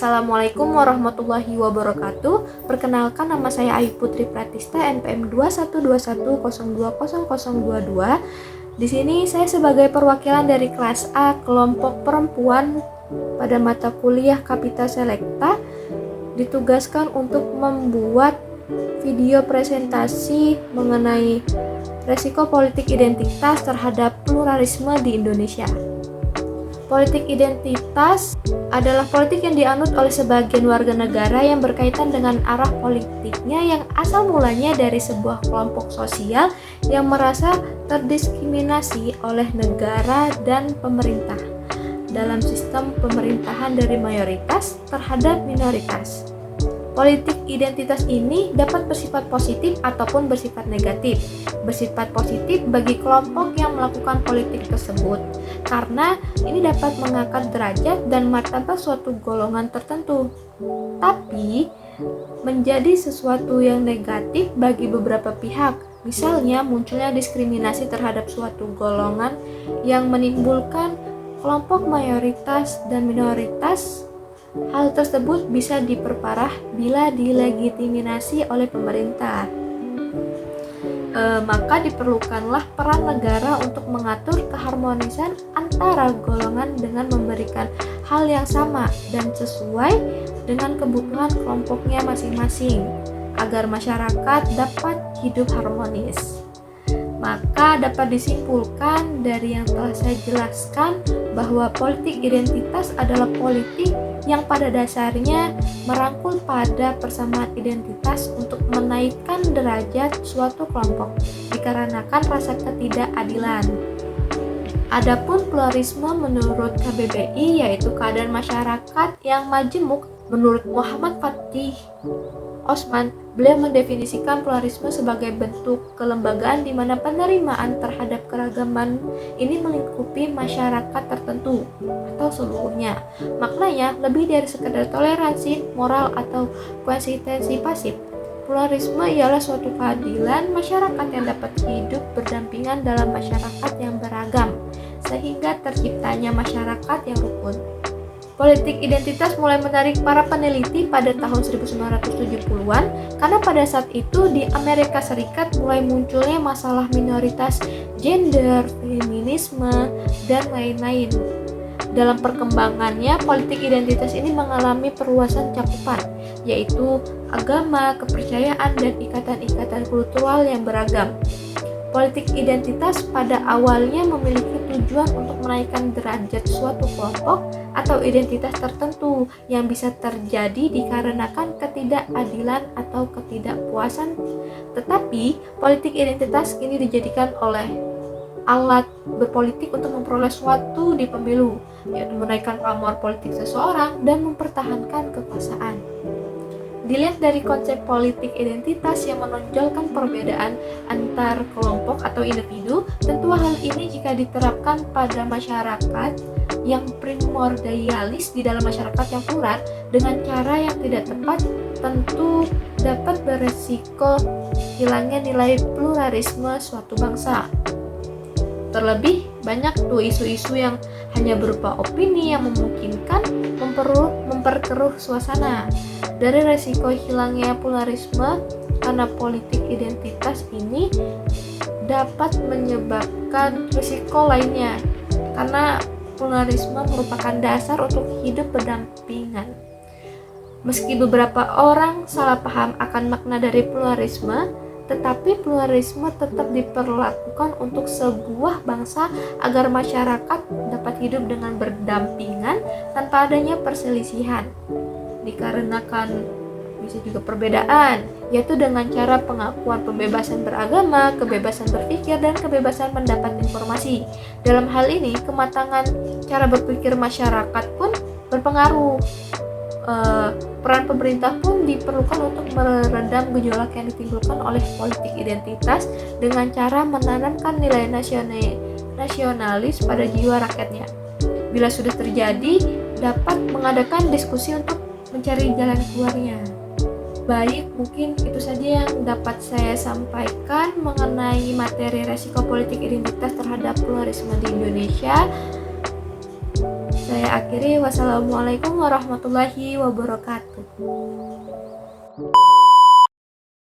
Assalamualaikum warahmatullahi wabarakatuh. Perkenalkan, nama saya Ayu Putri Pratista, NPM 2121020022. Di sini saya sebagai perwakilan dari kelas A kelompok perempuan pada mata kuliah Kapita Selekta ditugaskan untuk membuat video presentasi mengenai resiko politik identitas terhadap pluralisme di Indonesia. Politik identitas adalah politik yang dianut oleh sebagian warga negara yang berkaitan dengan arah politiknya yang asal mulanya dari sebuah kelompok sosial yang merasa terdiskriminasi oleh negara dan pemerintah dalam sistem pemerintahan dari mayoritas terhadap minoritas. Politik identitas ini dapat bersifat positif ataupun bersifat negatif. Bersifat positif bagi kelompok yang melakukan politik tersebut, karena ini dapat mengangkat derajat dan martabat suatu golongan tertentu. Tapi, menjadi sesuatu yang negatif bagi beberapa pihak, misalnya munculnya diskriminasi terhadap suatu golongan yang menimbulkan kelompok mayoritas dan minoritas. Hal tersebut bisa diperparah bila dilegitimasi oleh pemerintah. Maka diperlukanlah peran negara untuk mengatur keharmonisan antara golongan dengan memberikan hal yang sama dan sesuai dengan kebutuhan kelompoknya masing-masing agar masyarakat dapat hidup harmonis. Maka dapat disimpulkan dari yang telah saya jelaskan bahwa politik identitas adalah politik yang pada dasarnya merangkul pada persamaan identitas untuk menaikkan derajat suatu kelompok dikarenakan rasa ketidakadilan. Adapun pluralisme menurut KBBI yaitu keadaan masyarakat yang majemuk. Menurut Muhammad Fatih Osman, beliau mendefinisikan pluralisme sebagai bentuk kelembagaan di mana penerimaan terhadap keragaman ini melingkupi masyarakat tertentu atau seluruhnya. Maknanya lebih dari sekedar toleransi, moral, atau konsistensi pasif. Pluralisme ialah suatu keadilan masyarakat yang dapat hidup berdampingan dalam masyarakat yang beragam, sehingga terciptanya masyarakat yang rukun. Politik identitas mulai menarik para peneliti pada tahun 1970-an karena pada saat itu di Amerika Serikat mulai munculnya masalah minoritas gender, feminisme, dan lain-lain. Dalam perkembangannya, politik identitas ini mengalami perluasan cakupan, yaitu agama, kepercayaan, dan ikatan-ikatan kultural yang beragam. Politik identitas pada awalnya memiliki tujuan untuk menaikkan derajat suatu kelompok atau identitas tertentu yang bisa terjadi dikarenakan ketidakadilan atau ketidakpuasan. Tetapi, politik identitas kini dijadikan oleh alat berpolitik untuk memperoleh suatu di pemilu, yaitu menaikkan pamor politik seseorang dan mempertahankan kekuasaan. Dilihat dari konsep politik identitas yang menonjolkan perbedaan antar kelompok atau individu, tentu hal ini jika diterapkan pada masyarakat yang primordialis di dalam masyarakat yang plural dengan cara yang tidak tepat, tentu dapat beresiko hilangnya nilai pluralisme suatu bangsa. Terlebih banyak tuh isu-isu yang hanya berupa opini yang memungkinkan memperkeruh suasana. Dari resiko hilangnya pluralisme karena politik identitas ini dapat menyebabkan risiko lainnya, karena pluralisme merupakan dasar untuk hidup berdampingan. Meski beberapa orang salah paham akan makna dari pluralisme, tetapi pluralisme tetap diperlakukan untuk sebuah bangsa agar masyarakat dapat hidup dengan berdampingan tanpa adanya perselisihan. Dikarenakan bisa juga perbedaan, yaitu dengan cara pengakuan pembebasan beragama, kebebasan berpikir, dan kebebasan mendapat informasi. Dalam hal ini, kematangan cara berpikir masyarakat pun berpengaruh. Peran pemerintah pun diperlukan untuk meredam gejolak yang ditimbulkan oleh politik identitas dengan cara menanamkan nilai nasionalis pada jiwa rakyatnya. Bila sudah terjadi, dapat mengadakan diskusi untuk mencari jalan keluarnya. Baik, mungkin itu saja yang dapat saya sampaikan mengenai materi resiko politik identitas terhadap pluralisme di Indonesia. Saya akhiri, wassalamualaikum warahmatullahi wabarakatuh.